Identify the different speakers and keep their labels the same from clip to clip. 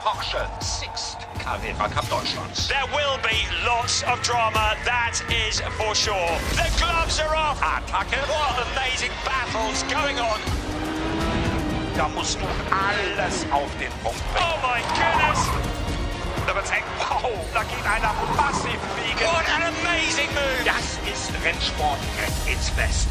Speaker 1: Porsche 6th Carrera Cup Deutschland.
Speaker 2: There will be lots of drama, that is for sure. The gloves are off.
Speaker 1: Attacke.
Speaker 2: What amazing battles going on.
Speaker 1: Da musst du alles auf den Punkt bringen.
Speaker 2: Oh my goodness.
Speaker 1: Da wird's eng. Wow, da geht einer massiv fliegen.
Speaker 2: What an amazing move.
Speaker 1: Das ist Rennsport at its best.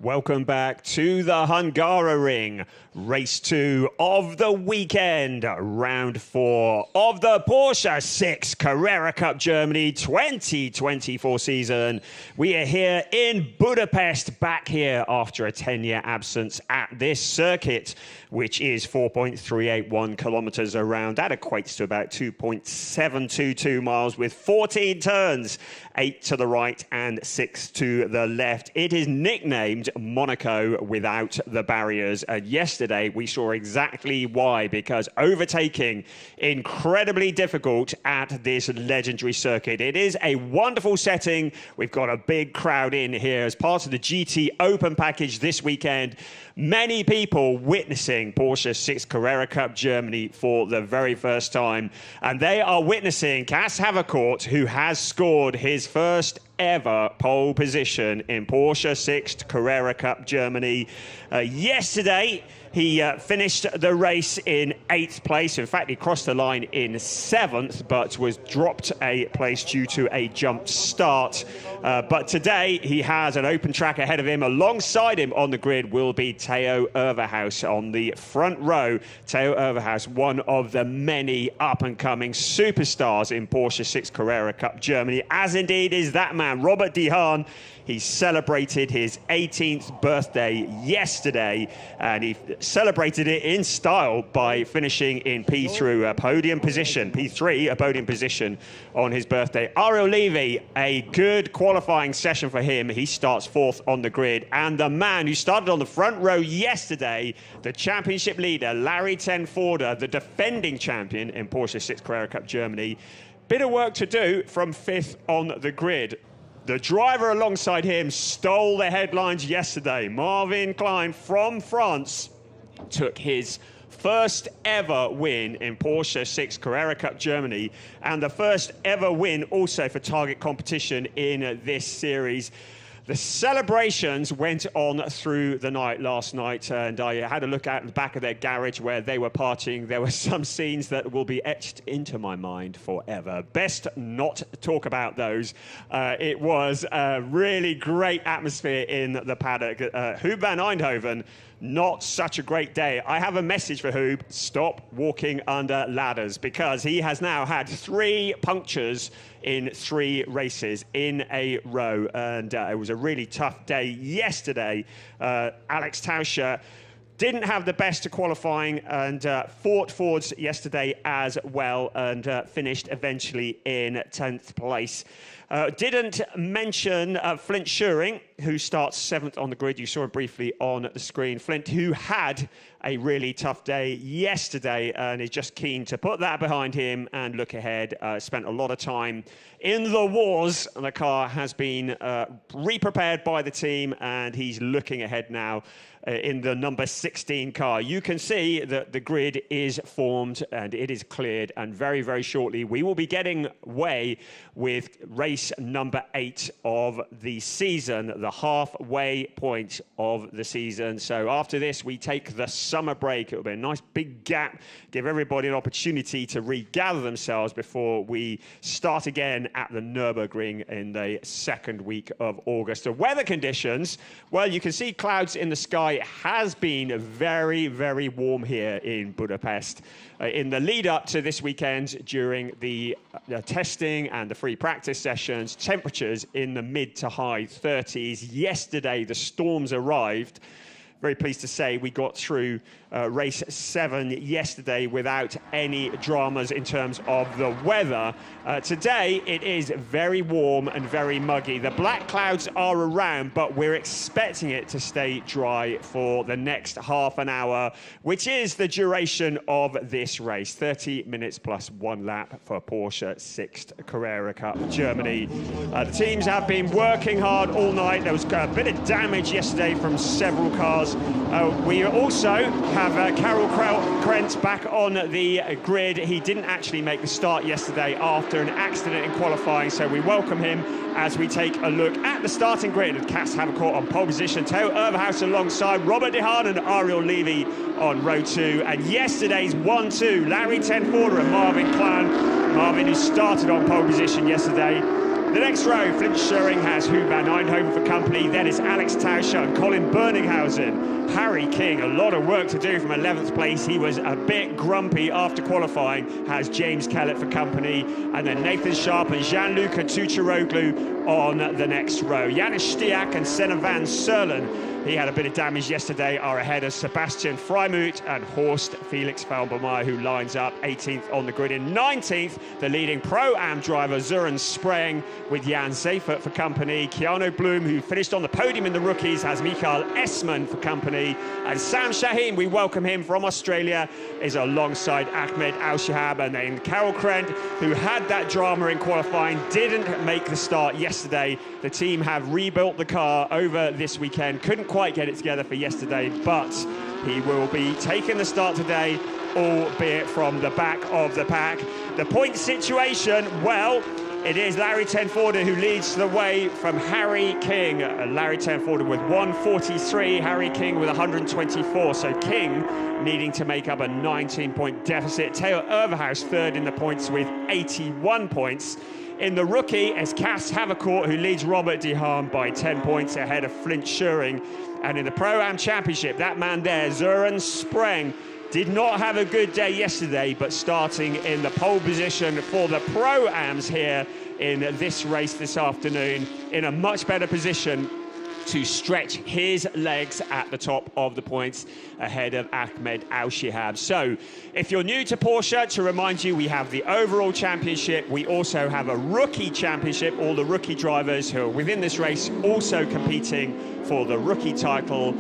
Speaker 3: Welcome back to the Hungaroring, race 2 of the weekend, round 4 of the Porsche 6 Carrera Cup Germany 2024 season. We are here in Budapest, back here after a 10-year absence at this circuit, which is 4.381 kilometers around. That equates to about 2.722 miles with 14 turns, 8 to the right and 6 to the left. It is nicknamed Monaco without the barriers. And yesterday we saw exactly why, because overtaking incredibly difficult at this legendary circuit. It is a wonderful setting. We've got a big crowd in here as part of the GT Open package this weekend. Many people witnessing Porsche 6 Carrera Cup Germany for the very first time. And they are witnessing Cas Havercourt, who has scored his first ever pole position in Porsche 6 Carrera Cup Germany. Yesterday, he finished the race in 8th place. In fact, he crossed the line in 7th, but was dropped a place due to a jump start. But today, he has an open track ahead of him. Alongside him on the grid will be Theo Overhaus on the front row. Theo Overhaus, one of the many up-and-coming superstars in Porsche 6 Carrera Cup Germany, as indeed is that man, Robert de Haan. He celebrated his 18th birthday yesterday, and he celebrated it in style by finishing in P3, a podium position on his birthday. Ariel Levy, a good qualifying session for him. He starts 4th on the grid. And the man who started on the front row yesterday, the championship leader, Larry ten Voorde, the defending champion in Porsche 6 Carrera Cup Germany. Bit of work to do from 5th on the grid. The driver alongside him stole the headlines yesterday. Marvin Klein from France took his first ever win in Porsche 6 Carrera Cup Germany, and the first ever win also for target competition in this series. The celebrations went on through the night last night, and I had a look at the back of their garage where they were partying. There were some scenes that will be etched into my mind forever. Best not talk about those. It was a really great atmosphere in the paddock. Huub van Eindhoven, not such a great day. I have a message for Huub. Stop walking under ladders, because he has now had 3 punctures in 3 races in a row. And it was a really tough day yesterday. Alex Tauscher didn't have the best qualifying and fought forwards yesterday as well, and finished eventually in 10th place. Didn't mention Flint Schuring, who starts 7th on the grid. You saw him briefly on the screen. Flint, who had a really tough day yesterday and is just keen to put that behind him and look ahead. Spent a lot of time in the wars. The car has been re-prepared by the team, and he's looking ahead now in the number 16 car. You can see that the grid is formed and it is cleared, and very, very shortly we will be getting away with race number 8 of the season, the halfway point of the season. So after this, we take the summer break. It'll be a nice big gap, give everybody an opportunity to regather themselves before we start again at the Nürburgring in the 2nd week of August. The weather conditions, well, you can see clouds in the sky. It has been very, very warm here in Budapest. In the lead up to this weekend, during the testing and the free practice sessions, temperatures in the mid to high 30s. Yesterday, the storms arrived. Very pleased to say we got through race 7 yesterday without any dramas in terms of the weather. Today, it is very warm and very muggy. The black clouds are around, but we're expecting it to stay dry for the next half an hour, which is the duration of this race. 30 minutes plus 1 lap for Porsche 6th Carrera Cup Germany. The teams have been working hard all night. There was a bit of damage yesterday from several cars cars. We also have Carol Krent back on the grid. He didn't actually make the start yesterday after an accident in qualifying, so we welcome him as we take a look at the starting grid. And Cass Havercourt on pole position, Theo Overhaus alongside Robert De Haan and Ariel Levy on row 2. And yesterday's 1-2, Larry Tenforder and Marvin Clan. Marvin, who started on pole position yesterday. The next row, Flint Schuring has Huub van Eindhoven for company. Then it's Alex Tauscher and Colin Berninghausen. Harry King, a lot of work to do from 11th place. He was a bit grumpy after qualifying, has James Kellett for company. And then Nathan Sharp and Gianluca Tucciaroglu on the next row. Janis Stiak and Senna van Serlen, he had a bit of damage yesterday, are ahead of Sebastian Freimuth and Horst Felix Felbermayr, who lines up 18th on the grid. In 19th, the leading Pro-Am driver, Søren Spreng, with Jan Seifert for company. Keanu Bloom, who finished on the podium in the rookies, has Michael Essmann for company. And Sam Shaheen, we welcome him from Australia, is alongside Ahmed Al-Shihab. And then Carol Krent, who had that drama in qualifying, didn't make the start yesterday. The team have rebuilt the car over this weekend. Couldn't quite get it together for yesterday, but he will be taking the start today, albeit from the back of the pack. The point situation, well, it is Larry Tenforder who leads the way from Harry King. Larry Tenforder with 143, Harry King with 124. So King needing to make up a 19-point deficit. Theo Overhaus third in the points with 81 points. In the rookie, it's Cass Havercourt who leads Robert De Haan by 10 points ahead of Flint Schuring. And in the Pro-Am Championship, that man there, Søren Spreng, did not have a good day yesterday, but starting in the pole position for the Pro-Ams here in this race this afternoon, in a much better position to stretch his legs at the top of the points ahead of Ahmed Al-Shihab. So, if you're new to Porsche, to remind you, we have the overall championship. We also have a rookie championship, all the rookie drivers who are within this race also competing for the rookie title,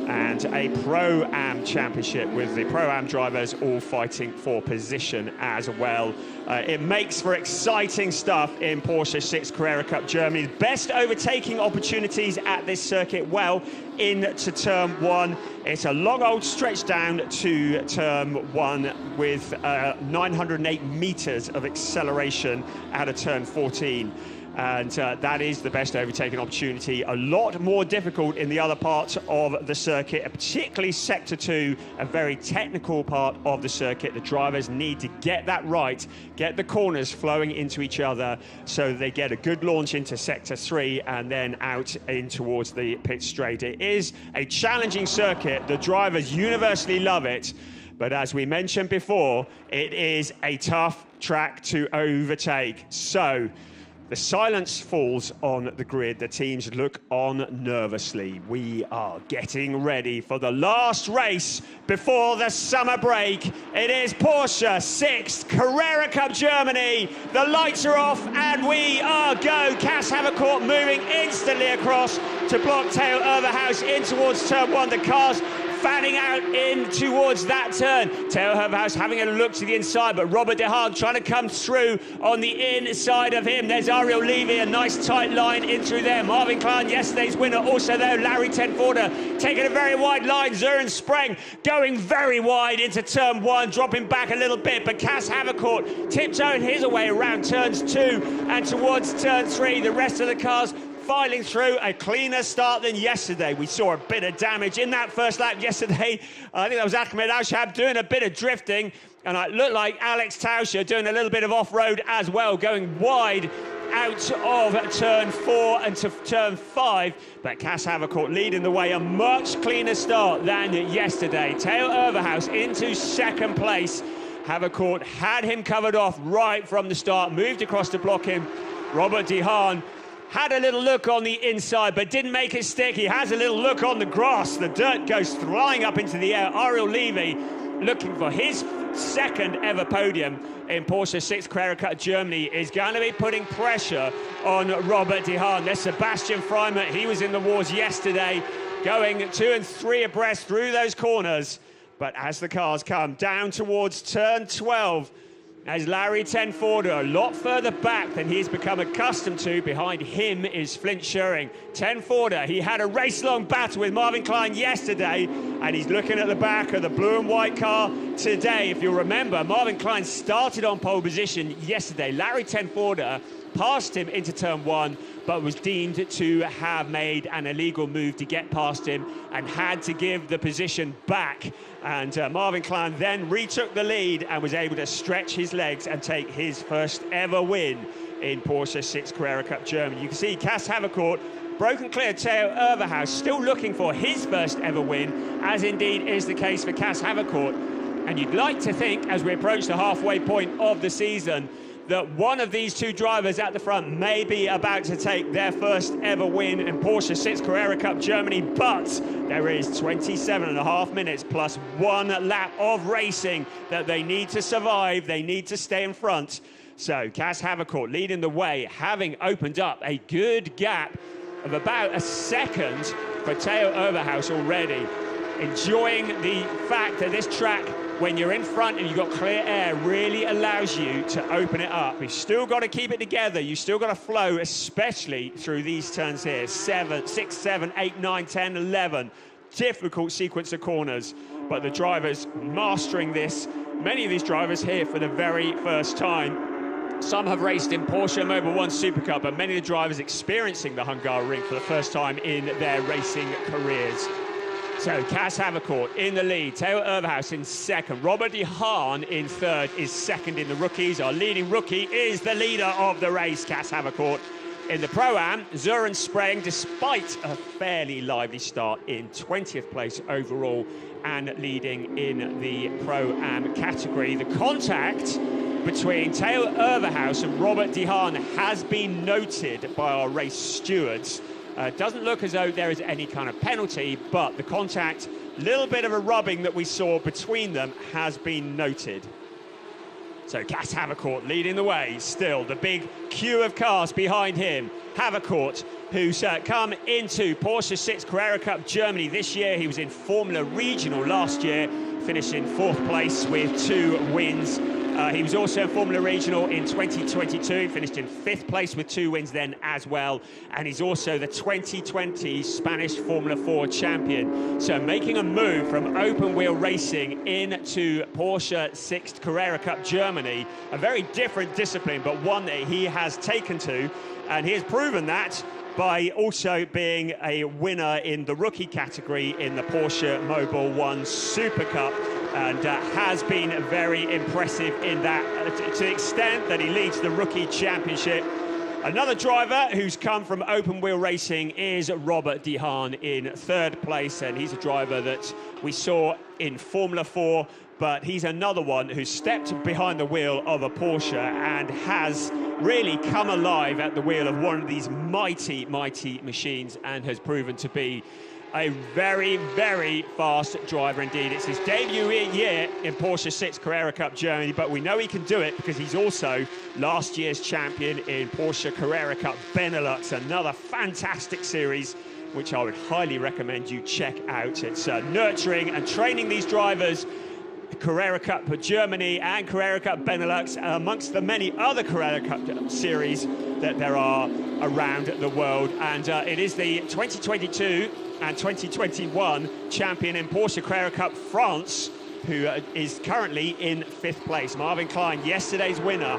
Speaker 3: and a Pro-Am championship with the Pro-Am drivers all fighting for position as well. It makes for exciting stuff in Porsche 6 Carrera Cup Germany. Best overtaking opportunities at this circuit, well, into turn 1. It's a long old stretch down to turn 1 with 908 meters of acceleration out of turn 14. And that is the best overtaking opportunity. A lot more difficult in the other parts of the circuit, particularly Sector 2, a very technical part of the circuit. The drivers need to get that right, get the corners flowing into each other so they get a good launch into Sector 3 and then out in towards the pit straight. It is a challenging circuit. The drivers universally love it. But as we mentioned before, it is a tough track to overtake. So the silence falls on the grid. The teams look on nervously. We are getting ready for the last race before the summer break. It is Porsche 6th Carrera Cup Germany. The lights are off and we are go. Cass Havercourt moving instantly across to block Theo Overhaus in towards turn 1. The cars fanning out in towards that turn. Theo Overhaus having a look to the inside, but Robert De Haan trying to come through on the inside of him. There's Ariel Levy, a nice tight line in through there. Marvin Clan, yesterday's winner, also there. Larry Tenforder taking a very wide line. Søren Spreng going very wide into turn 1, dropping back a little bit, but Cass Havercourt tiptoeing his way around turns 2 and towards turn 3. The rest of the cars filing through. A cleaner start than yesterday. We saw a bit of damage in that first lap yesterday. I think that was Ahmed Al-Shihab doing a bit of drifting, and it looked like Alex Tauscher doing a little bit of off-road as well, going wide out of turn 4 and to turn 5. But Cass Havercourt leading the way, a much cleaner start than yesterday. Theo Overhaus into second place. Havercourt had him covered off right from the start, moved across to block him. Robert De Haan had a little look on the inside, but didn't make it stick. He has a little look on the grass. The dirt goes flying up into the air. Ariel Levy looking for his second ever podium in Porsche 6 Carrera Cup Germany is going to be putting pressure on Robert De Haan. There's Sebastian Freimuth. He was in the wars yesterday, going 2 and 3 abreast through those corners. But as the cars come down towards turn 12, as Larry Tenforder, a lot further back than he's become accustomed to. Behind him is Flint Schuring. Tenforder, he had a race-long battle with Marvin Klein yesterday, and he's looking at the back of the blue and white car today. If you'll remember, Marvin Klein started on pole position yesterday. Larry Tenforder passed him into turn one, but was deemed to have made an illegal move to get past him and had to give the position back. And Marvin Klein then retook the lead and was able to stretch his legs and take his first ever win in Porsche 6 Carrera Cup Germany. You can see Cas Havercourt broken clear. Theo Overhaus still looking for his first ever win, as indeed is the case for Cas Havercourt. And you'd like to think, as we approach the halfway point of the season, that one of these two drivers at the front may be about to take their first ever win in Porsche 6 Carrera Cup Germany, but there is 27.5 minutes plus 1 lap of racing that they need to survive. They need to stay in front. So Cas Havercourt leading the way, having opened up a good gap of about a second for Theo Overhaus already. Enjoying the fact that this track, when you're in front and you've got clear air, really allows you to open it up. You've still got to keep it together. You've still got to flow, especially through these turns here. 7, 6, 7, 8, 9, 10, 11. Difficult sequence of corners, but the drivers mastering this. Many of these drivers here for the very first time. Some have raced in Porsche Mobil 1 Super Cup, but many of the drivers experiencing the Hungaroring for the first time in their racing careers. So Cas Havercourt in the lead, Theo Overhaus in second, Robert de Haan in third is second in the rookies. Our leading rookie is the leader of the race, Cas Havercourt. In the Pro-Am, Søren Spreng, despite a fairly lively start, in 20th place overall and leading in the Pro-Am category. The contact between Theo Overhaus and Robert de Haan has been noted by our race stewards. Doesn't look as though there is any kind of penalty, but the contact, little bit of a rubbing that we saw between them has been noted. So Cas Havercourt leading the way, still the big queue of cars behind him. Havercourt, who's come into Porsche 6 Carrera Cup Germany this year. He was in Formula Regional last year, finishing 4th place with 2 wins. He was also in Formula Regional in 2022, finished in 5th place with 2 wins then as well. And he's also the 2020 Spanish Formula 4 champion. So making a move from open wheel racing into Porsche 6 Carrera Cup Germany, a very different discipline, but one that he has taken to. And he has proven that by also being a winner in the rookie category in the Porsche Mobil 1 Super Cup. And has been very impressive in that, to the extent that he leads the rookie championship. Another driver who's come from open wheel racing is Robert de Haan in 3rd place, and he's a driver that we saw in Formula 4, but he's another one who stepped behind the wheel of a Porsche and has really come alive at the wheel of one of these mighty, mighty machines, and has proven to be a very, very fast driver indeed. It's his debut year in Porsche 6 Carrera Cup Germany, but we know he can do it because he's also last year's champion in Porsche Carrera Cup Benelux, another fantastic series which I would highly recommend you check out. It's nurturing and training these drivers, Carrera Cup Germany and Carrera Cup Benelux, amongst the many other Carrera Cup series that there are around the world. And it is the 2022 and 2021 champion in Porsche Carrera Cup France, who is currently in 5th place. Marvin Klein, yesterday's winner,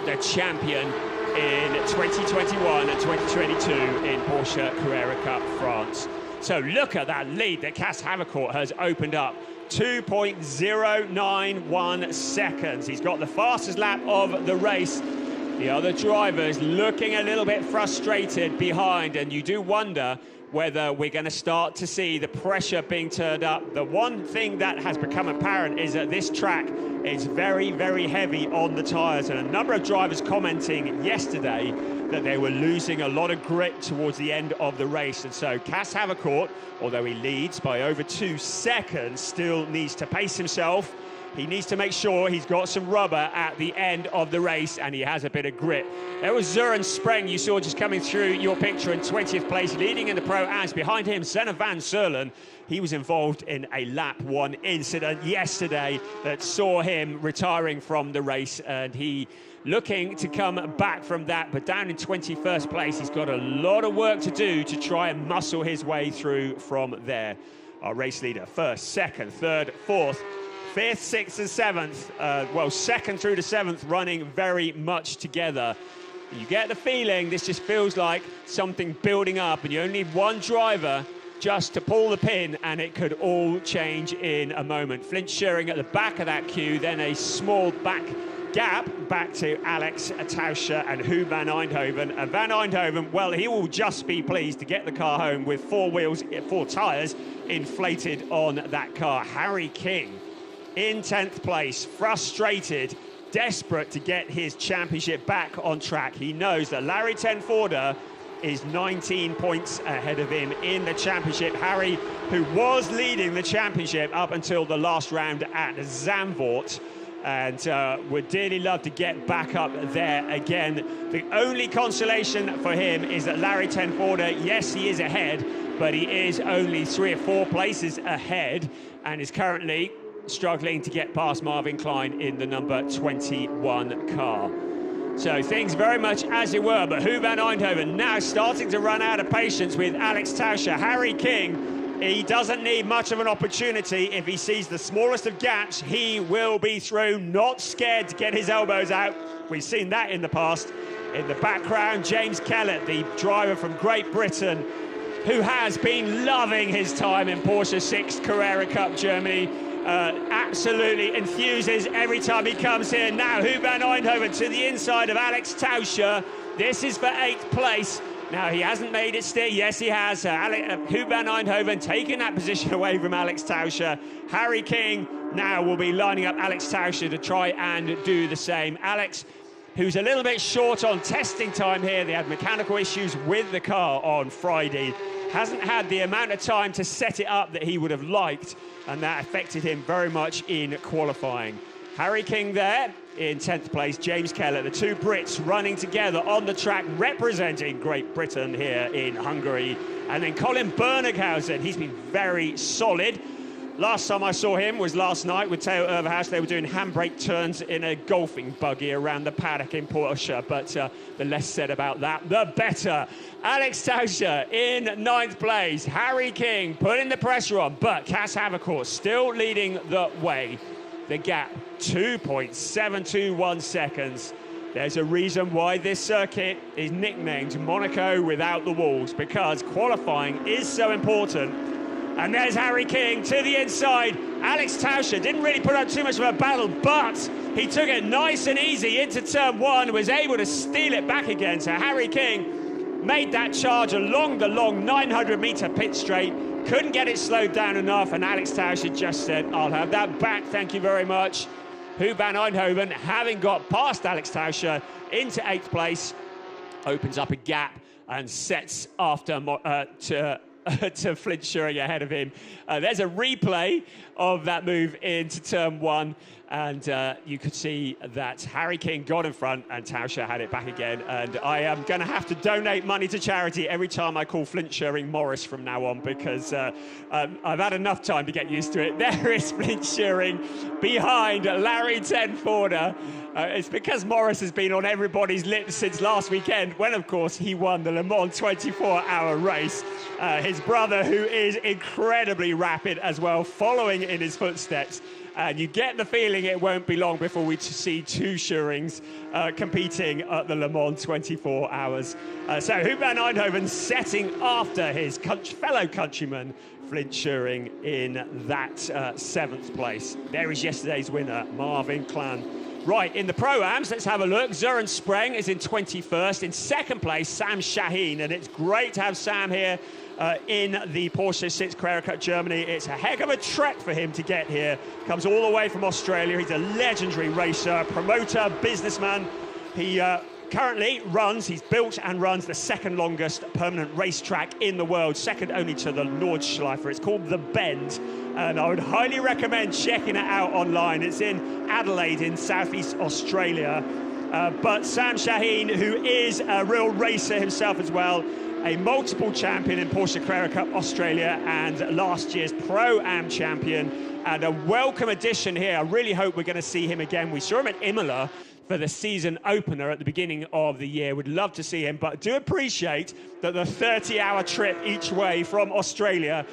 Speaker 3: the champion in 2021 and 2022 in Porsche Carrera Cup France. So look at that lead that Cas Havercourt has opened up. 2.091 seconds. He's got the fastest lap of the race. The other drivers looking a little bit frustrated behind, and you do wonder whether we're going to start to see the pressure being turned up. The one thing that has become apparent is that this track is very, very heavy on the tyres, and a number of drivers commenting yesterday that they were losing a lot of grip towards the end of the race. And so Cas Havercourt, although he leads by over 2 seconds, still needs to pace himself He needs to make sure he's got some rubber at the end of the race, and he has a bit of grit. There was Søren Spreng, you saw just coming through your picture in 20th place, leading in the Pro-Ams. Behind him, Senna van Serlen. He was involved in a lap 1 incident yesterday that saw him retiring from the race, and he looking to come back from that, but down in 21st place. He's got a lot of work to do to try and muscle his way through from there. Our race leader, first, second, third, fourth, 5th, 6th and 7th, well, 2nd through to 7th running very much together. You get the feeling this just feels like something building up, and you only need one driver just to pull the pin and it could all change in a moment. Flint Schuring at the back of that queue, then a small back gap back to Alex Tauscher and HUN van Eindhoven. And Van Eindhoven, well, he will just be pleased to get the car home with 4 wheels, 4 tyres inflated on that car. Harry King in 10th place, frustrated, desperate to get his championship back on track. He knows that Larry ten Voorde is 19 points ahead of him in the championship. Harry, who was leading the championship up until the last round at Zandvoort, and would dearly love to get back up there again. The only consolation for him is that Larry ten Voorde, yes, he is ahead, but he is only 3 or 4 places ahead and is currently struggling to get past Marvin Klein in the number 21 car. So things very much as they were, but HUN van Eindhoven now starting to run out of patience with Alex Tauscher. Harry King, he doesn't need much of an opportunity. If he sees the smallest of gaps, he will be through, not scared to get his elbows out. We've seen that in the past. In the background, James Kellett, the driver from Great Britain, who has been loving his time in Porsche 6 Carrera Cup Germany. Absolutely enthuses every time he comes here. Now HUN van Eindhoven to the inside of Alex Tauscher. This is for 8th place. Now he hasn't made it still. Yes, he has. HUN van Eindhoven taking that position away from Alex Tauscher. Harry King now will be lining up Alex Tauscher to try and do the same. Alex, who's a little bit short on testing time here. They had mechanical issues with the car on Friday. Hasn't had the amount of time to set it up that he would have liked, and that affected him very much in qualifying. Harry King there in 10th place, James Kellett, the 2 Brits running together on the track, representing Great Britain here in Hungary. And then Colin Bernighausen, he's been very solid. Last time I saw him was last night with Theo Overhaus. They were doing handbrake turns in a golfing buggy around the paddock in Porsche, but the less said about that, the better. Alex Tauscher in 9th place. Harry King putting the pressure on, but Cas Havercourt still leading the way. The gap, 2.721 seconds. There's a reason why this circuit is nicknamed Monaco without the walls, because qualifying is so important. And there's Harry King to the inside. Alex Tauscher didn't really put up too much of a battle, but he took it nice and easy into turn 1, was able to steal it back again. So Harry King made that charge along the long 900-meter pit straight, couldn't get it slowed down enough, and Alex Tauscher just said, I'll have that back, thank you very much. HUN van Eindhoven, having got past Alex Tauscher into 8th place, opens up a gap and sets after to Flint Schuring ahead of him. There's a replay of that move into turn 1, and you could see that Harry King got in front and Tauscher had it back again. And I am going to have to donate money to charity every time I call Flint Schuring Morris from now on, because I've had enough time to get used to it. There is Flint Schuring behind Larry ten Voorde. It's because Morris has been on everybody's lips since last weekend, when, of course, he won the Le Mans 24-hour race. His brother, who is incredibly rapid as well, following in his footsteps. And you get the feeling it won't be long before we see 2 Schurings competing at the Le Mans 24 hours. So HUN van Eindhoven setting after his fellow countryman, Flint Schuring, in that 7th place. There is yesterday's winner, Marvin Klein. Right, in the Pro-Ams, let's have a look. Søren Spreng is in 21st. In 2nd place, Sam Shaheen. And it's great to have Sam here in the Porsche 6 Carrera Cup Germany. It's a heck of a trek for him to get here. Comes all the way from Australia. He's a legendary racer, promoter, businessman. He currently he's built and runs the second longest permanent racetrack in the world, second only to the Nordschleife. It's called The Bend, and I would highly recommend checking it out online. It's in Adelaide in Southeast Australia. But Sam Shaheen, who is a real racer himself as well, a multiple champion in Porsche Carrera Cup Australia and last year's Pro-Am champion, and a welcome addition here. I really hope we're going to see him again. We saw him at Imola for the season opener at the beginning of the year. Would love to see him, but do appreciate that the 30-hour trip each way from Australia,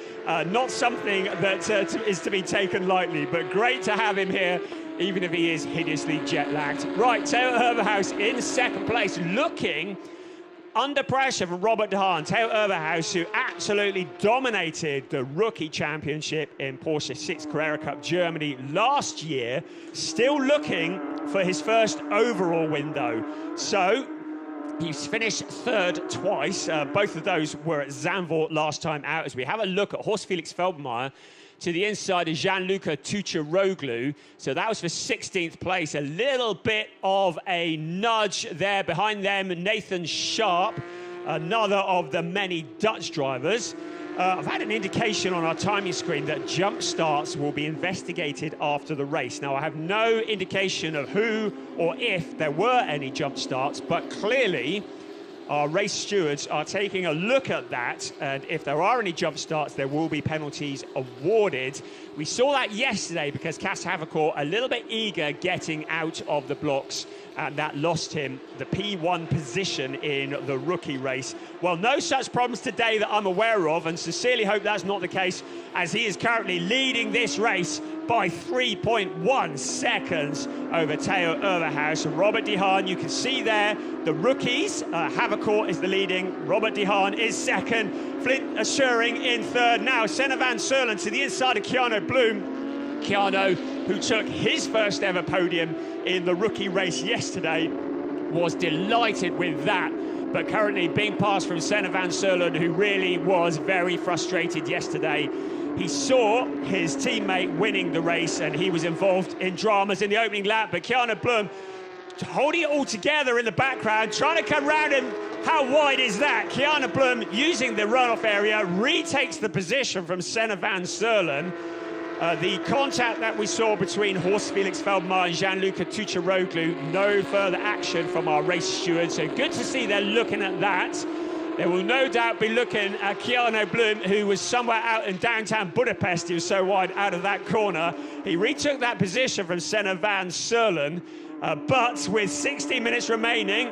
Speaker 3: not something that is to be taken lightly, but great to have him here, even if he is hideously jet-lagged. Right, Theo Herberhaus in second place, looking under pressure from Robert de Haan. Theo Herberhaus, who absolutely dominated the rookie championship in Porsche 6 Carrera Cup Germany last year, still looking for his first overall win though. So he's finished third twice. Both of those were at Zandvoort last time out. As we have a look at Horst Felix Feldmeier, to the inside is Gianluca Tucciaroglu. So that was for 16th place. A little bit of a nudge there. Behind them, Nathan Sharp, another of the many Dutch drivers. I've had an indication on our timing screen that jump starts will be investigated after the race. Now, I have no indication of who or if there were any jump starts, but clearly our race stewards are taking a look at that, and if there are any jump starts, there will be penalties awarded. We saw that yesterday because Cas Havercourt a little bit eager getting out of the blocks, and that lost him the P1 position in the rookie race. Well, no such problems today that I'm aware of, and sincerely hope that's not the case, as he is currently leading this race by 3.1 seconds over Theo Herberhaus. And Robert de Haan, you can see there, the rookies, Havercourt is the leading, Robert de Haan is second, Flint Assuring in third. Now, Senna van Serlen to the inside of Keanu Bloom. Keanu, who took his first ever podium in the rookie race yesterday, was delighted with that, but currently being passed from Senna van Serlen, who really was very frustrated yesterday. He saw his teammate winning the race and he was involved in dramas in the opening lap, but Keanu Bloom holding it all together in the background, trying to come round, and how wide is that? Keanu Bloom, using the runoff area, retakes the position from Senna van Serlen. The contact that we saw between Horst Felix Feldmeier and Gianluca Tucciaroglu, no further action from our race stewards, so good to see they're looking at that. They will no doubt be looking at Keanu Bloom, who was somewhere out in downtown Budapest. He was so wide out of that corner. He retook that position from Senna van Serlen. But with 16 minutes remaining,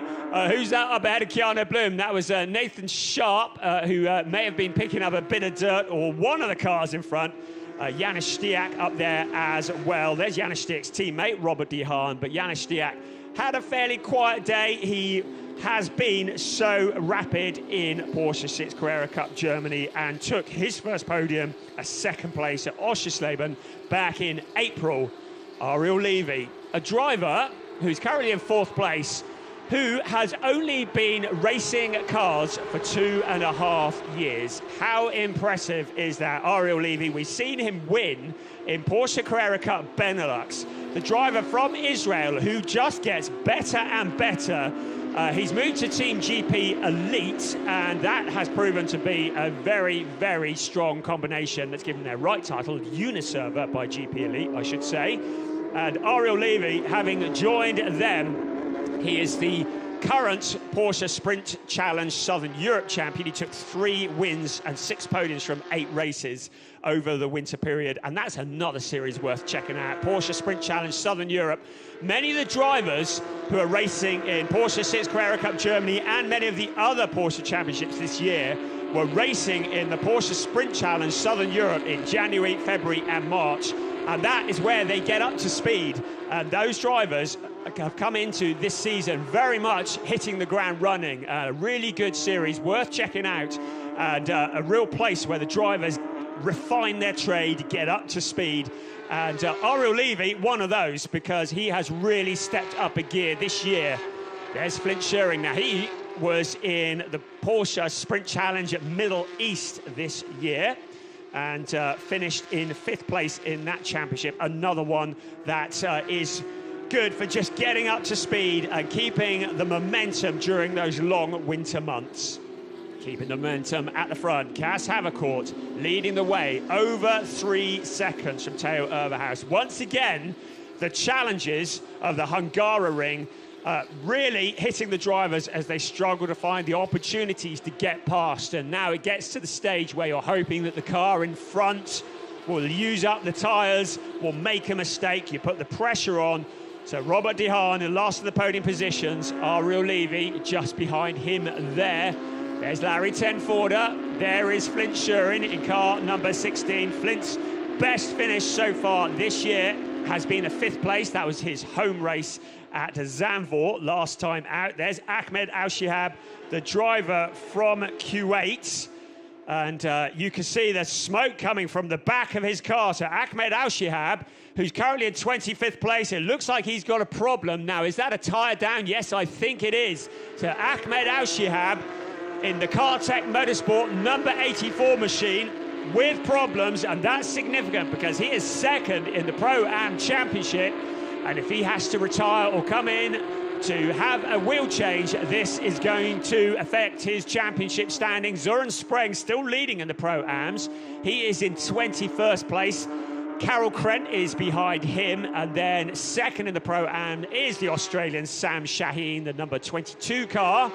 Speaker 3: who's that up ahead of Keanu Bloom? That was Nathan Sharp, who may have been picking up a bit of dirt, or one of the cars in front. Janis Stiak up there as well. There's Janis Stiak's teammate, Robert de Haan. But Janis Stiak had a fairly quiet day. He has been so rapid in Porsche 6 Carrera Cup Germany and took his first podium, a second place at Oschersleben back in April. Ariel Levy, a driver who's currently in fourth place, who has only been racing cars for 2.5 years. How impressive is that? Ariel Levy, we've seen him win in Porsche Carrera Cup Benelux. The driver from Israel who just gets better and better. He's moved to Team GP Elite, and that has proven to be a very, very strong combination that's given their right title, Uniserver, by GP Elite, I should say. And Ariel Levy, having joined them, he is the current Porsche Sprint Challenge Southern Europe champion. He took 3 wins and 6 podiums from 8 races over the winter period, and that's another series worth checking out. Porsche Sprint Challenge Southern Europe. Many of the drivers who are racing in Porsche 6 Carrera Cup Germany and many of the other Porsche championships this year were racing in the Porsche Sprint Challenge Southern Europe in January, February and March, and that is where they get up to speed. And those drivers have come into this season very much hitting the ground running. A really good series, worth checking out, and a real place where the drivers refine their trade, get up to speed. And Ariel Levy, one of those, because he has really stepped up a gear this year. There's Flint Schuring. Now, he was in the Porsche Sprint Challenge at Middle East this year and finished in 5th place in that championship. Another one that is good for just getting up to speed and keeping the momentum during those long winter months. Keeping the momentum at the front, Cas Havercourt leading the way over 3 seconds from Theo Overhaus. Once again, the challenges of the Hungaroring really hitting the drivers as they struggle to find the opportunities to get past. And now it gets to the stage where you're hoping that the car in front will use up the tyres, will make a mistake. You put the pressure on. So Robert de Haan in last of the podium positions, Ariel Levy just behind him there. There's Larry Tenforder. There is Flint Schurin in car number 16. Flint's best finish so far this year has been a 5th place. That was his home race at Zandvoort last time out. There's Ahmed Al-Shihab, the driver from Kuwait. And you can see the smoke coming from the back of his car. So Ahmed Al-Shihab, who's currently in 25th place, it looks like he's got a problem. Now, is that a tyre down? Yes, I think it is. So Ahmed Al-Shihab in the Cartech Motorsport number 84 machine with problems, and that's significant because he is 2nd in the Pro-Am Championship. And if he has to retire or come in to have a wheel change, this is going to affect his championship standing. Søren Spreng still leading in the Pro-Ams. He is in 21st place. Carol Krent is behind him, and then 2nd in the Pro-Am is the Australian Sam Shaheen, the number 22 car.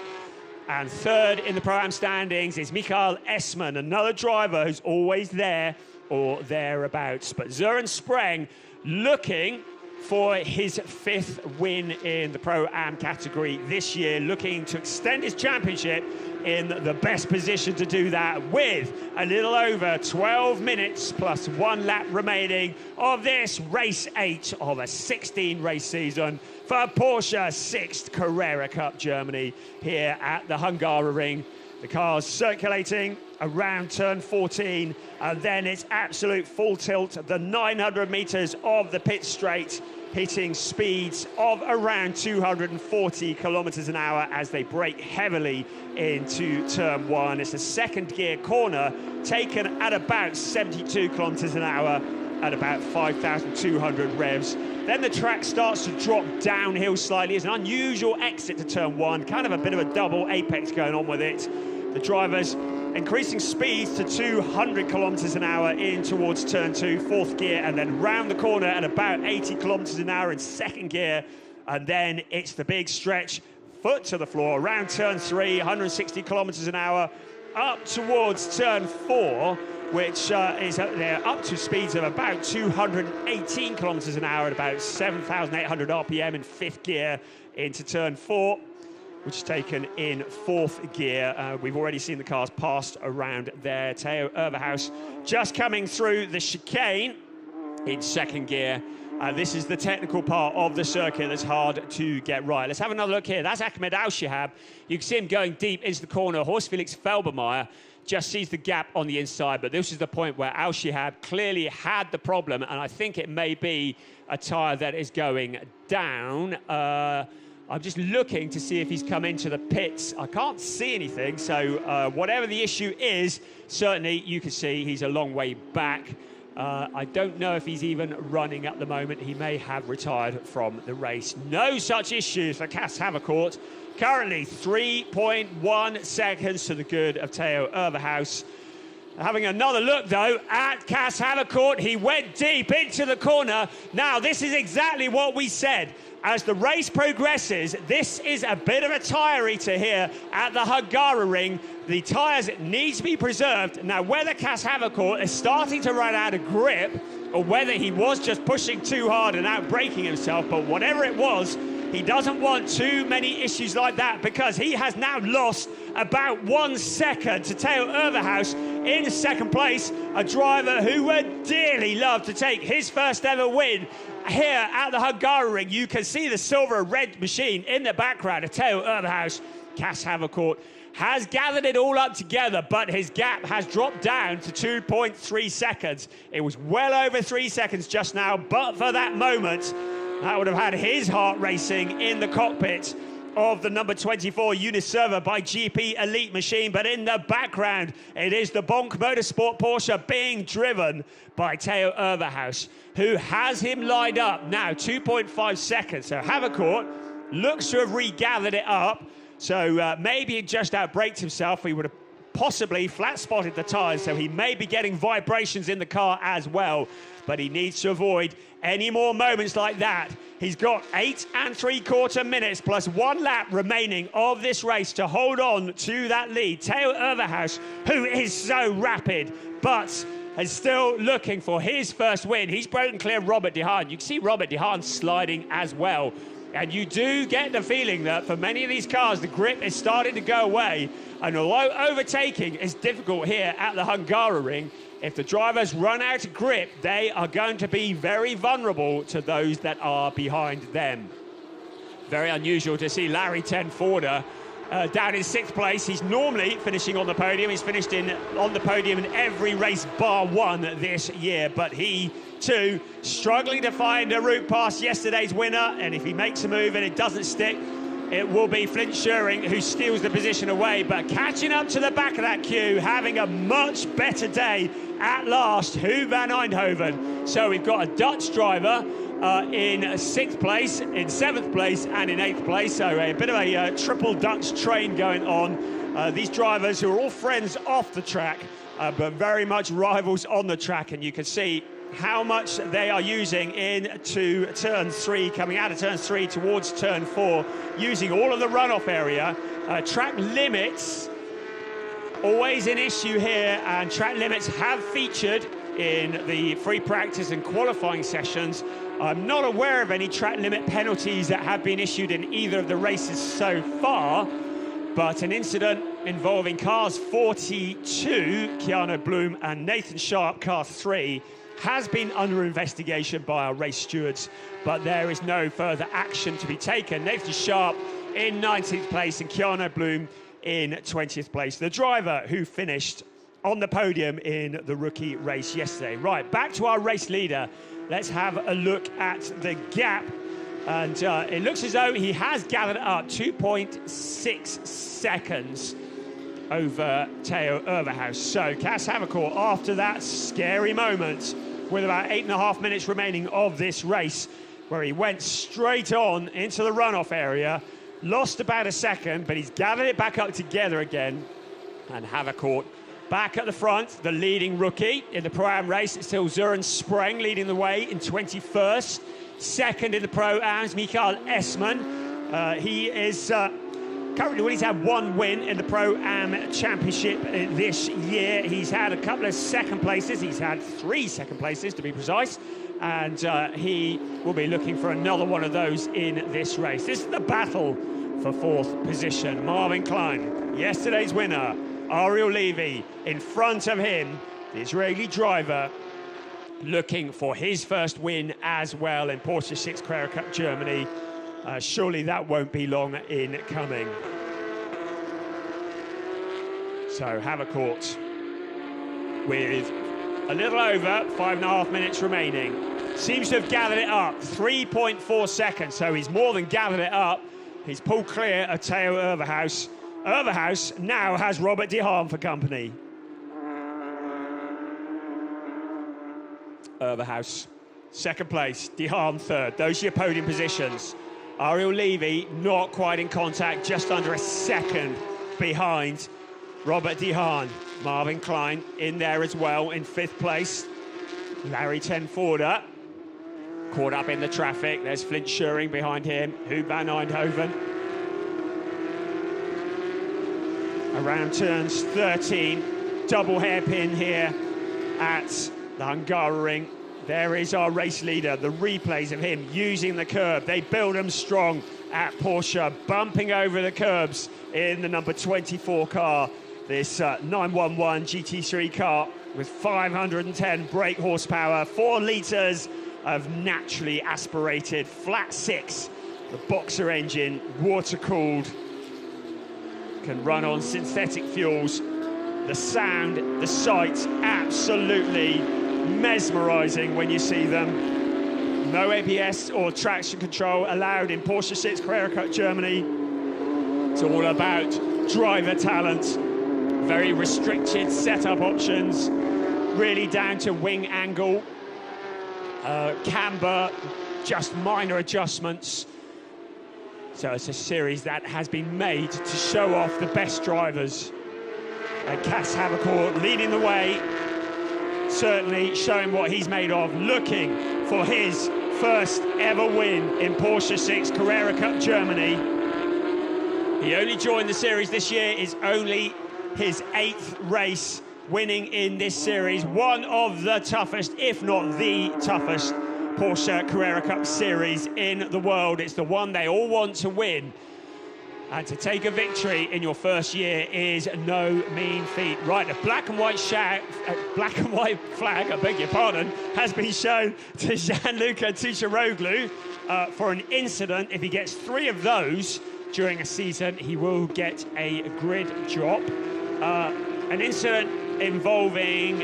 Speaker 3: And 3rd in the Pro-Am standings is Michael Esman, another driver who's always there or thereabouts. But Søren Spreng looking for his 5th win in the Pro-Am category this year, looking to extend his championship in the best position to do that with a little over 12 minutes plus 1 lap remaining of this race 8 of a 16-race season for Porsche 6th Carrera Cup Germany here at the Hungaroring. The car's circulating around turn 14, and then it's absolute full tilt, the 900 metres of the pit straight, hitting speeds of around 240 kilometres an hour as they brake heavily into turn 1. It's a 2nd gear corner taken at about 72 kilometres an hour at about 5,200 revs. Then the track starts to drop downhill slightly. It's an unusual exit to turn 1, kind of a bit of a double apex going on with it. The drivers increasing speeds to 200 kilometres an hour in towards turn 2, 4th gear, and then round the corner at about 80 kilometres an hour in 2nd gear. And then it's the big stretch, foot to the floor, around turn 3, 160 kilometres an hour, up towards turn 4, which is they're up to speeds of about 218 kilometres an hour at about 7,800 RPM in 5th gear into turn 4, which is taken in 4th gear. We've already seen the cars passed around there. Theo Overhaus just coming through the chicane in 2nd gear. This is the technical part of the circuit that's hard to get right. Let's have another look here. That's Ahmed Al-Shihab. You can see him going deep into the corner. Horst Felix Felbermayr just sees the gap on the inside, but this is the point where Al-Shihab clearly had the problem, and I think it may be a tyre that is going down. I'm just looking to see if he's come into the pits. I can't see anything, so whatever the issue is, certainly you can see he's a long way back. I don't know if he's even running at the moment. He may have retired from the race. No such issues for Cas Havercourt. Currently 3.1 seconds to the good of Theo Overhaus. Having another look, though, at Cas Havercourt. He went deep into the corner. Now, this is exactly what we said. As the race progresses, this is a bit of a tyre eater here at the Hungaroring. The tyres need to be preserved. Now, whether Cas Havercourt is starting to run out of grip or whether he was just pushing too hard and out-braking himself, but whatever it was, he doesn't want too many issues like that because he has now lost about 1 second to Theo Overhaus in 2nd place, a driver who would dearly love to take his first ever win here at the Hungaroring. You can see the silver and red machine in the background of Theo Overhaus. Cas Havercourt has gathered it all up together, but his gap has dropped down to 2.3 seconds. It was well over 3 seconds just now, but for that moment, that would have had his heart racing in the cockpit of the number 24 Uniserva by GP Elite Machine, but in the background, it is the Bonk Motorsport Porsche being driven by Theo Overhaus, who has him lined up now, 2.5 seconds. So Havercourt looks to have regathered it up, so maybe he just outbraked himself. He would have possibly flat-spotted the tyres, so he may be getting vibrations in the car as well, but he needs to avoid any more moments like that. He's got 8 3/4 minutes plus 1 lap remaining of this race to hold on to that lead. Theo Overhaus, who is so rapid, but is still looking for his first win. He's broken clear of Robert de Haan. You can see Robert de Haan sliding as well. And you do get the feeling that for many of these cars, the grip is starting to go away. And although overtaking is difficult here at the Hungaroring, if the drivers run out of grip, they are going to be very vulnerable to those that are behind them. Very unusual to see Larry Tenforder down in 6th place. He's normally finishing on the podium. He's finished on the podium in every race bar one this year, but he too struggling to find a route past yesterday's winner, and if he makes a move and it doesn't stick, it will be Flint Schuring who steals the position away. But catching up to the back of that queue, having a much better day at last, HUN van Eindhoven. So we've got a Dutch driver in 6th place, in 7th place and in 8th place, so a bit of a triple Dutch train going on. These drivers who are all friends off the track, but very much rivals on the track, and you can see how much they are using into turn 3, coming out of turn 3 towards turn 4, using all of the runoff area. Track limits, always an issue here, and track limits have featured in the free practice and qualifying sessions. I'm not aware of any track limit penalties that have been issued in either of the races so far, but an incident involving cars 42, Keanu Bloom and Nathan Sharp, car 3, has been under investigation by our race stewards, but there is no further action to be taken. Nathan Sharp in 19th place and Keanu Bloom in 20th place. The driver who finished on the podium in the rookie race yesterday. Right, back to our race leader. Let's have a look at the gap. And it looks as though he has gathered up 2.6 seconds over Theo Overhaus. So Cas Havercourt, after that scary moment, with about 8.5 minutes remaining of this race, where he went straight on into the runoff area, lost about a second, but he's gathered it back up together again. And Havercourt back at the front, the leading rookie in the Pro-Am race. It's still Søren Spreng leading the way in 21st. Second in the Pro-Ams, Michael Esman. He is currently, he's had 1 win in the Pro-Am Championship this year. He's had a couple of second places. He's had 3 second places, to be precise. And he will be looking for another one of those in this race. This is the battle for 4th position. Marvin Klein, yesterday's winner. Ariel Levy in front of him, the Israeli driver, looking for his first win as well in Porsche 6 Carrera Cup Germany. Surely that won't be long in coming. So Havercourt with a little over 5.5 minutes remaining. Seems to have gathered it up, 3.4 seconds, so he's more than gathered it up. He's pulled clear of Theo Overhaus. Overhaus now has Robert de Haan for company. Overhaus, 2nd place, de Haan 3rd. Those are your podium positions. Ariel Levy not quite in contact, just under a second behind Robert de Haan. Marvin Klein in there as well in 5th place. Larry Tenforder caught up in the traffic. There's Flint Schuring behind him. HUN van Eindhoven. Around turns 13, double hairpin here at the Hungaroring. There is our race leader, the replays of him using the curb. They build him strong at Porsche, bumping over the curbs in the number 24 car. This 911 GT3 car with 510 brake horsepower, 4 litres of naturally aspirated flat 6. The boxer engine, water-cooled, can run on synthetic fuels. The sound, the sight, absolutely mesmerising when you see them. No ABS or traction control allowed in Porsche 6 Carrera Cup Germany. It's all about driver talent, very restricted setup options, really down to wing angle, camber, just minor adjustments. So it's a series that has been made to show off the best drivers. And Cas Havercourt leading the way, certainly showing what he's made of, looking for his first ever win in Porsche 6 Carrera Cup Germany. He only joined the series this year, is only his 8th race winning in this series. One of the toughest, if not the toughest, Porsche Carrera Cup series in the world. It's the one they all want to win. And to take a victory in your first year is no mean feat. Right, a black and white flag, I beg your pardon, has been shown to Gianluca Tucciaroglu for an incident. If he gets 3 of those during a season, he will get a grid drop. An incident involving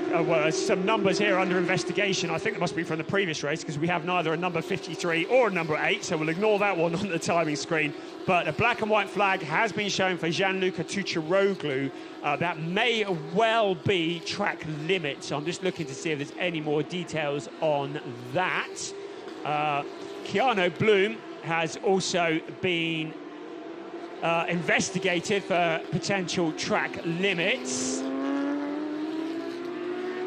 Speaker 3: well, some numbers here under investigation. I think it must be from the previous race, because we have neither a number 53 or a number 8, so we'll ignore that one on the timing screen. But a black and white flag has been shown for Gianluca Tucciaroglu. That may well be track limits. I'm just looking to see if there's any more details on that. Keanu Bloom has also been investigated for potential track limits,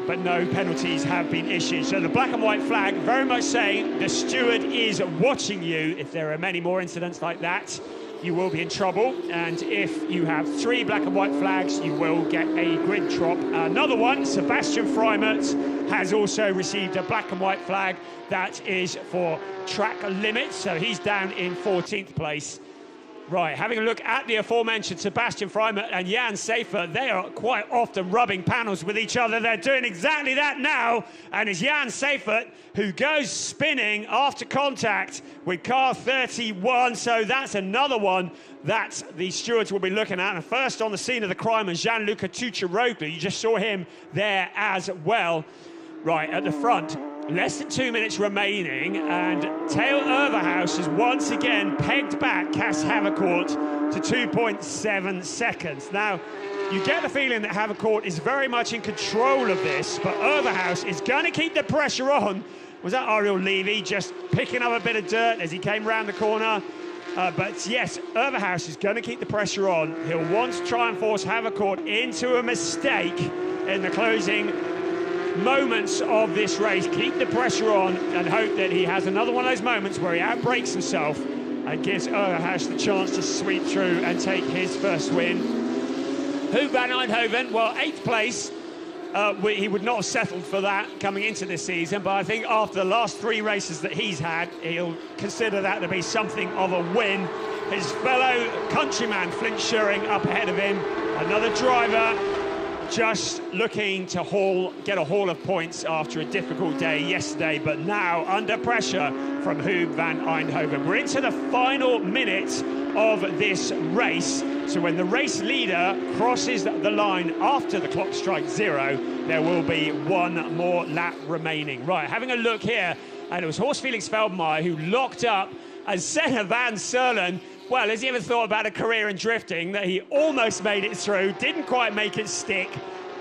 Speaker 3: but no penalties have been issued. So the black and white flag very much saying the steward is watching you. If there are many more incidents like that, you will be in trouble. And if you have 3 black and white flags, you will get a grid drop. Another one, Sebastian Freimert, has also received a black and white flag. That is for track limits, so he's down in 14th place. Right, having a look at the aforementioned Sebastian Freimert and Jan Seifert, they are quite often rubbing panels with each other. They're doing exactly that now, and it's Jan Seifert who goes spinning after contact with car 31, so that's another one that the stewards will be looking at. And first on the scene of the crime is Gianluca Tucciaroglu. You just saw him there as well. Right, at the front, less than 2 minutes remaining, and Theo Overhaus has once again pegged back Cas Havercourt to 2.7 seconds. Now, you get the feeling that Havercourt is very much in control of this, but Overhaus is going to keep the pressure on. Was that Ariel Levy just picking up a bit of dirt as he came round the corner? But yes, Overhaus is going to keep the pressure on. He'll want to try and force Havercourt into a mistake in the closing moments of this race. Keep the pressure on and hope that he has another one of those moments where he outbreaks himself and gives Overhaus the chance to sweep through and take his first win. HUN van Eindhoven, well, 8th place. He would not have settled for that coming into this season, but I think after the last 3 races that he's had, he'll consider that to be something of a win. His fellow countryman, Flint Schuring, up ahead of him. Another driver just looking to get a haul of points after a difficult day yesterday, but now under pressure from HUN van Eindhoven. We're into the final minute of this race, so when the race leader crosses the line after the clock strikes 0, there will be 1 more lap remaining. Right, having a look here, and it was Horst Felix Feldmeier who locked up as Senna van Serlen. Well, has he ever thought about a career in drifting that he almost made it through, didn't quite make it stick,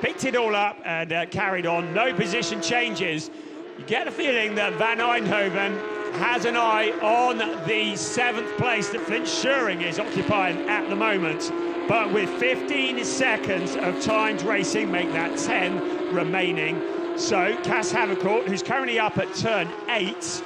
Speaker 3: picked it all up and carried on. No position changes. You get the feeling that Van Eindhoven has an eye on the 7th place that Flint Schuring is occupying at the moment. But with 15 seconds of timed racing, make that 10 remaining. So Cas Havercourt, who's currently up at turn 8,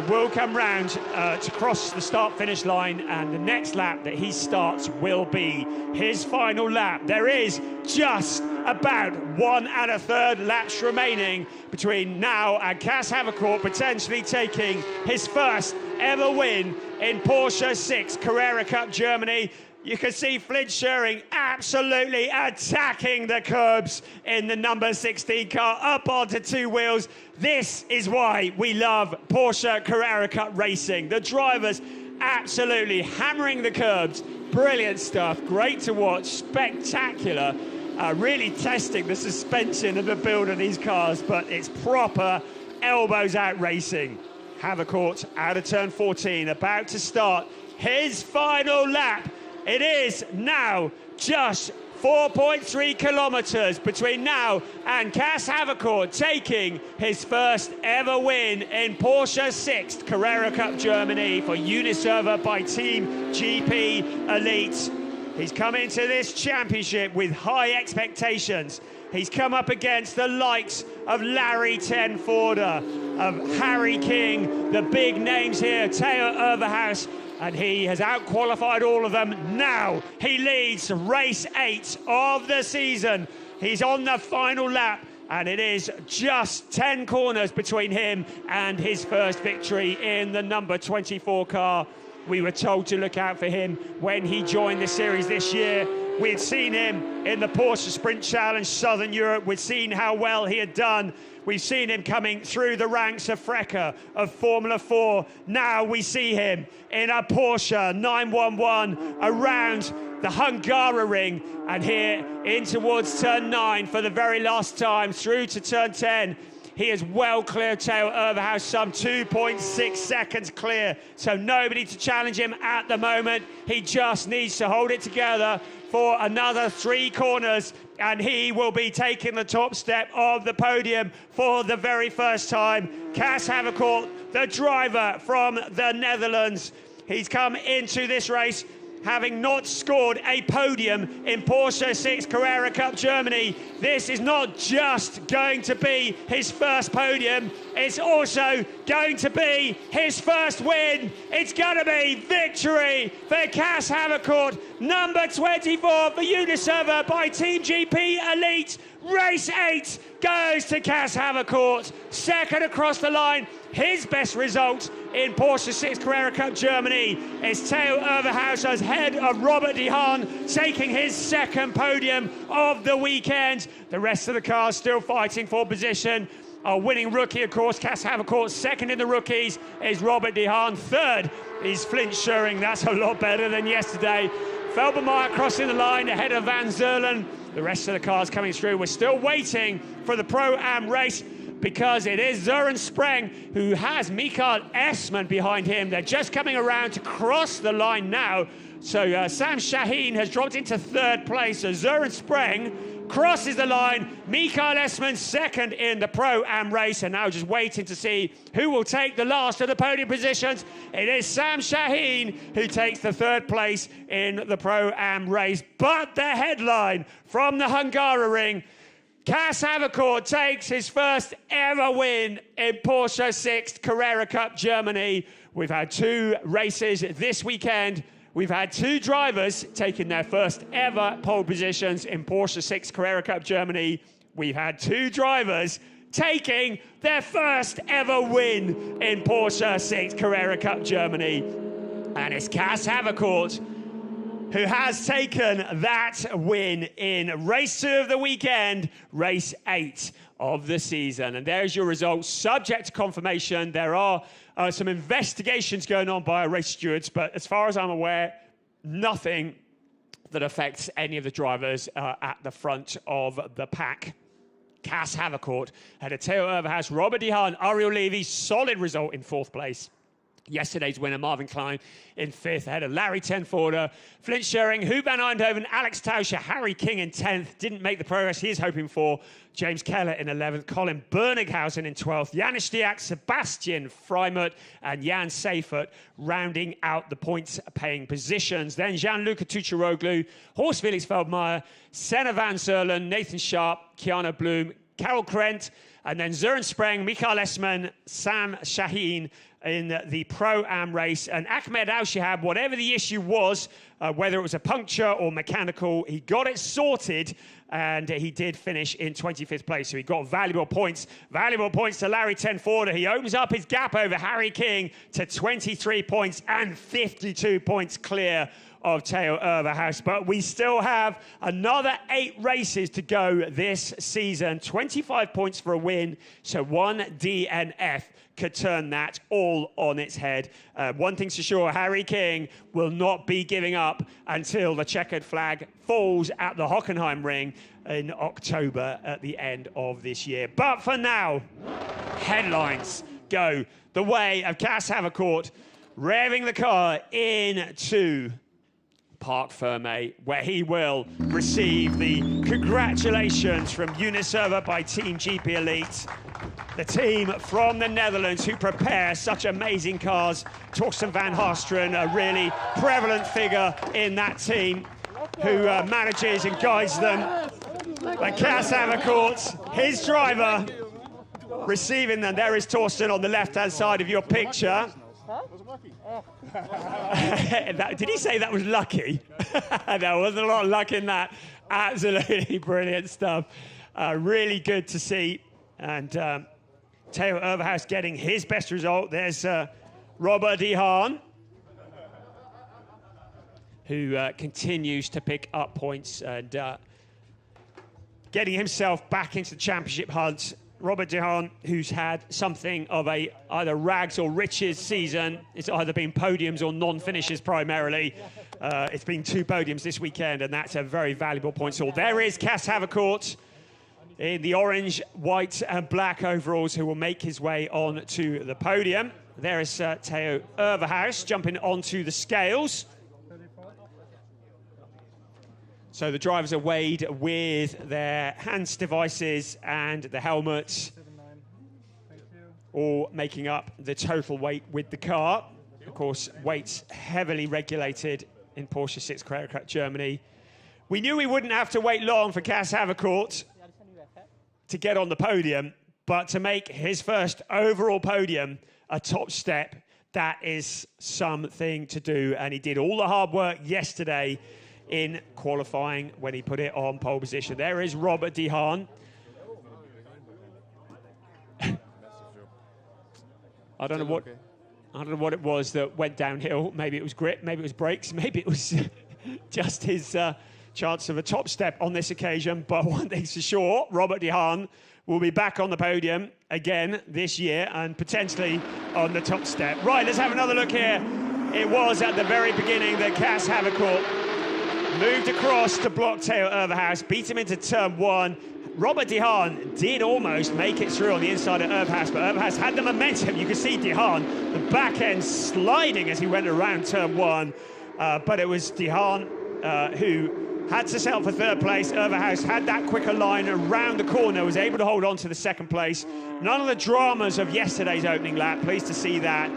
Speaker 3: will come round to cross the start-finish line, and the next lap that he starts will be his final lap. There is just about 1 1/3 laps remaining between now and Cas Havercourt potentially taking his first ever win in Porsche 6 Carrera Cup Germany. You can see Flint Schuring absolutely attacking the curbs in the number 16 car, up onto 2 wheels. This is why we love Porsche Carrera Cup racing. The drivers absolutely hammering the curbs. Brilliant stuff, great to watch, spectacular. Really testing the suspension and the build of these cars, but it's proper elbows out racing. Havercourt out of turn 14, about to start his final lap. It is now just 4.3 kilometers between now and Cas Havercourt taking his first ever win in Porsche's 6th Carrera Cup Germany for Uniserver by Team GP Elite. He's come into this championship with high expectations. He's come up against the likes of Larry Tenforder, of Harry King, the big names here, Theo Overhaus, and he has outqualified all of them. Now he leads race 8 of the season. He's on the final lap, and it is just 10 corners between him and his first victory in the number 24 car. We were told to look out for him when he joined the series this year. We'd seen him in the Porsche Sprint Challenge Southern Europe. We'd seen how well he had done. We've seen him coming through the ranks of Frecker, of Formula 4. Now we see him in a Porsche 911 around the Hungaroring, and here in towards turn 9 for the very last time through to turn 10. He is well clear of Theo Overhaus, some 2.6 seconds clear, so nobody to challenge him at the moment. He just needs to hold it together for another 3 corners, and he will be taking the top step of the podium for the very first time. Cas Havercourt, the driver from the Netherlands, he's come into this race having not scored a podium in Porsche 6 Carrera Cup Germany. This is not just going to be his first podium, it's also going to be his first win. It's going to be victory for Cas Havercourt, number 24 for Uniserver by Team GP Elite. Race 8 goes to Cas Havercourt, second across the line. His best result in Porsche 6 Carrera Cup Germany is Theo Overhaus ahead of Robert de Haan, taking his second podium of the weekend. The rest of the cars still fighting for position. Our winning rookie, of course, Cas Havercourt. Second in the rookies is Robert de Haan. Third is Flint Schuring. That's a lot better than yesterday. Felbermeyer crossing the line ahead of Van Zerlen. The rest of the cars coming through. We're still waiting for the Pro-Am race, because it is Søren Spreng who has Mikael Essmann behind him. They're just coming around to cross the line now. So Sam Shaheen has dropped into 3rd place. So Søren Spreng crosses the line. Mikael Essmann second in the Pro-Am race, and now just waiting to see who will take the last of the podium positions. It is Sam Shaheen who takes the 3rd place in the Pro-Am race. But the headline from the Hungaroring, Cas Havercourt takes his first ever win in Porsche 6 Carrera Cup Germany. We've had 2 races this weekend. We've had 2 drivers taking their first ever pole positions in Porsche 6 Carrera Cup Germany. We've had 2 drivers taking their first ever win in Porsche 6 Carrera Cup Germany. And it's Cas Havercourt who has taken that win in race 2 of the weekend, race 8 of the season. And there's your results, subject to confirmation. There are some investigations going on by our race stewards, but as far as I'm aware, nothing that affects any of the drivers at the front of the pack. Cas Havercourt had a Theo Overhaus, Robert de Haan, Ariel Levy, solid result in 4th place. Yesterday's winner, Marvin Klein, in 5th, ahead of Larry Tenforder, Flint Schuring, Huub van Eindhoven, Alex Tauscher, Harry King in 10th. Didn't make the progress he is hoping for. James Keller in 11th, Colin Berninghausen in 12th, Janis Diak, Sebastian Freimut, and Jan Seifert rounding out the points-paying positions. Then Gianluca Tucciaroglu, Horst Felix Feldmayer, Senna Van Zerlen, Nathan Sharp, Kiana Bloom, Carol Krent, and then Søren Spreng, Mikael Essmann, Sam Shaheen in the Pro-Am race. And Ahmed Al-Shihab, whatever the issue was, whether it was a puncture or mechanical, he got it sorted, and he did finish in 25th place. So he got valuable points to Larry Tenforder. He opens up his gap over Harry King to 23 points and 52 points clear of Theo Overhaus. But we still have another 8 races to go this season. 25 points for a win, so 1 DNF could turn that all on its head. One thing's for sure, Harry King will not be giving up until the checkered flag falls at the Hockenheim Ring in October at the end of this year. But for now, headlines go the way of Cas Havercourt, revving the car into Parc Fermé, where he will receive the congratulations from Uniserva by Team GP Elite, the team from the Netherlands who prepare such amazing cars. Torsten van Haasteren, a really prevalent figure in that team, who manages and guides them. But Cas Havercourt, his driver, receiving them. There is Torsten on the left-hand side of your picture. Did he say that was lucky? There wasn't a lot of luck in that. Absolutely brilliant stuff. Really good to see. And Theo Overhaus getting his best result. There's Robert de Haan, who continues to pick up points and getting himself back into the championship hunt. Robert de Haan, who's had something of a either rags or riches season. It's either been podiums or non-finishes primarily. It's been 2 podiums this weekend, and that's a very valuable point. So there is Cas Havercourt in the orange, white and black overalls, who will make his way on to the podium. There is Theo Overhaus jumping onto the scales. So the drivers are weighed with their hands devices and the helmets, all making up the total weight with the car. Of course, weight's heavily regulated in Porsche 6 Carrera Cup Germany. We knew we wouldn't have to wait long for Cas Havercourt to get on the podium, but to make his first overall podium a top step, that is something to do. And he did all the hard work yesterday in qualifying when he put it on pole position. There is Robert de Haan. I don't know what it was that went downhill. Maybe it was grip, maybe it was brakes, maybe it was just his chance of a top step on this occasion. But one thing's for sure, Robert de Haan will be back on the podium again this year and potentially on the top step. Right, let's have another look here. It was at the very beginning that Cas Havercourt moved across to block Theo Overhaus, beat him into turn 1. Robert de Haan did almost make it through on the inside of Overhaus, but Overhaus had the momentum. You can see de Haan, the back end sliding as he went around turn 1. But it was de Haan who had to settle for 3rd place. Overhaus had that quicker line around the corner, was able to hold on to the 2nd place. None of the dramas of yesterday's opening lap. Pleased to see that.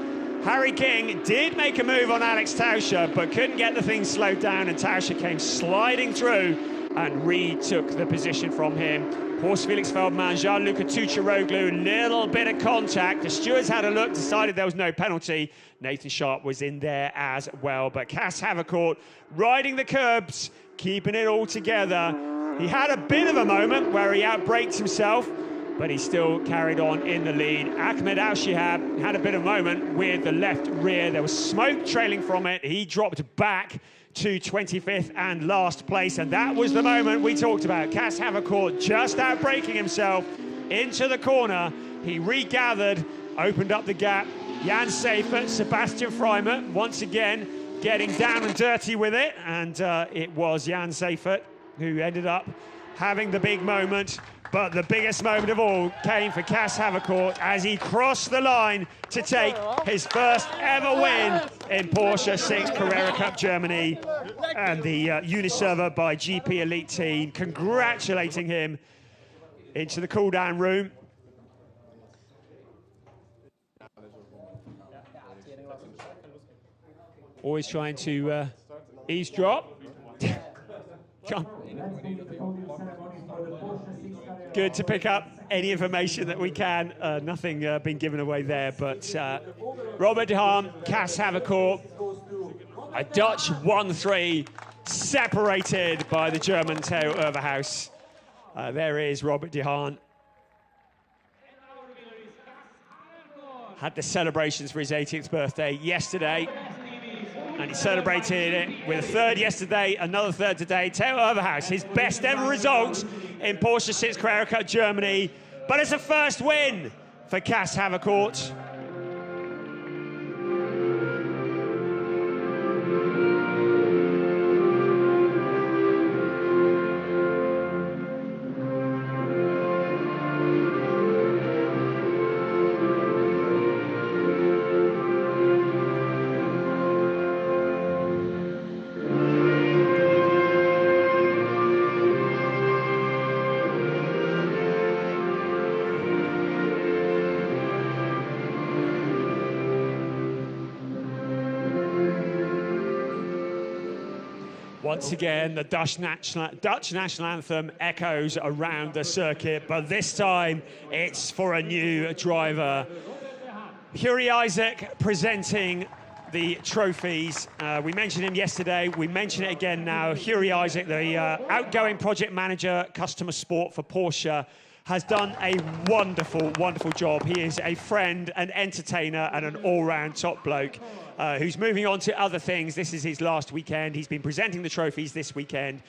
Speaker 3: Harry King did make a move on Alex Tauscher, but couldn't get the thing slowed down, and Tauscher came sliding through and retook the position from him. Horst Felix Feldman, Gianluca Tucciaroglu, little bit of contact. The stewards had a look, decided there was no penalty. Nathan Sharp was in there as well, but Cas Havercourt riding the curbs, keeping it all together. He had a bit of a moment where he outbraked himself, but he still carried on in the lead. Ahmed Al-Shihab had a bit of a moment with the left rear. There was smoke trailing from it. He dropped back to 25th and last place, and that was the moment we talked about. Cas Havercourt just outbraking himself into the corner. He regathered, opened up the gap. Jan Seifert, Sebastian Freimer, once again getting down and dirty with it, and it was Jan Seifert who ended up having the big moment. But the biggest moment of all came for Cas Havercourt as he crossed the line to take his first ever win in Porsche 6 Carrera Cup Germany. And the Uniserva by GP Elite team congratulating him into the cool-down room. Always trying to eavesdrop. Come on. Good to pick up any information that we can. Nothing been given away there, but Robert de Haan, Cas Havercourt, a Dutch 1-3, separated by the German Theo Overhaus. There is Robert de Haan. Had the celebrations for his 80th birthday yesterday, and he celebrated it with a 3rd yesterday, another 3rd today. Theo Overhaus, his best ever result in Porsche 6 Carrera Cup Germany, but it's a first win for Cas Havercourt. Once again, the Dutch national anthem echoes around the circuit, but this time it's for a new driver. Juri Isaac presenting the trophies. We mentioned him yesterday, we mention it again now. Juri Isaac, the outgoing project manager, customer sport for Porsche, has done a wonderful, wonderful job. He is a friend, an entertainer, and an all-round top bloke who's moving on to other things. This is his last weekend. He's been presenting the trophies this weekend.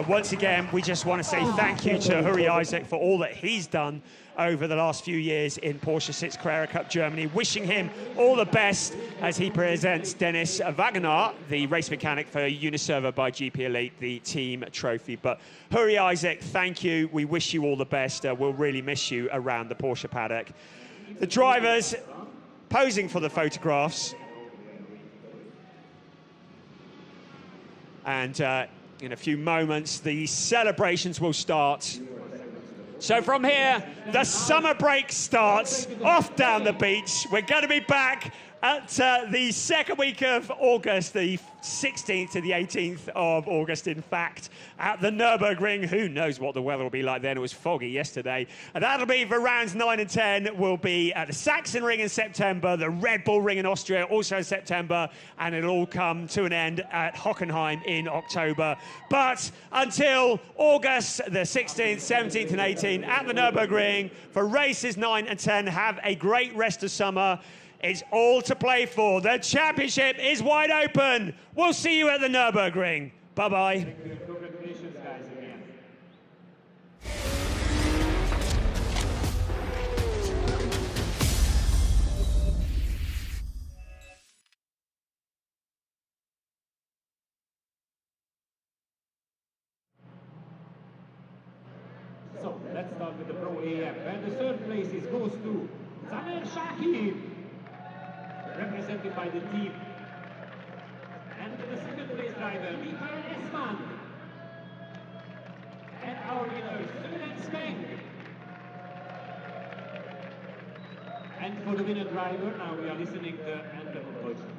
Speaker 3: Once again, we just want to say thank you to Juri Isaac for all that he's done over the last few years in Porsche 6 Carrera Cup Germany. Wishing him all the best as he presents Dennis Wagenaar, the race mechanic for Uniserva by GP Elite, the team trophy. But Juri Isaac, thank you. We wish you all the best. We'll really miss you around the Porsche paddock. The drivers posing for the photographs. And in a few moments, the celebrations will start. So from here, the summer break starts, off down the beach. We're going to be back at the second week of August, the 16th to the 18th of August, in fact, at the Nürburgring. Who knows what the weather will be like then? It was foggy yesterday. And that'll be for rounds 9 and 10. We'll be at the Sachsenring in September, the Red Bull Ring in Austria also in September, and it'll all come to an end at Hockenheim in October. But until August the 16th, 17th and 18th at the Nürburgring for races 9 and 10, have a great rest of summer. It's all to play for. The championship is wide open. We'll see you at the Nürburgring. Bye-bye.
Speaker 4: Congratulations, guys, again. So, let's start with the Pro AM. And the third place goes to Zamer Shaki, represented by the team. And the second place driver, Michael Esman. And our winner, Sören Sveng. And for the winner driver, now we are listening to the anthem of Deutschland.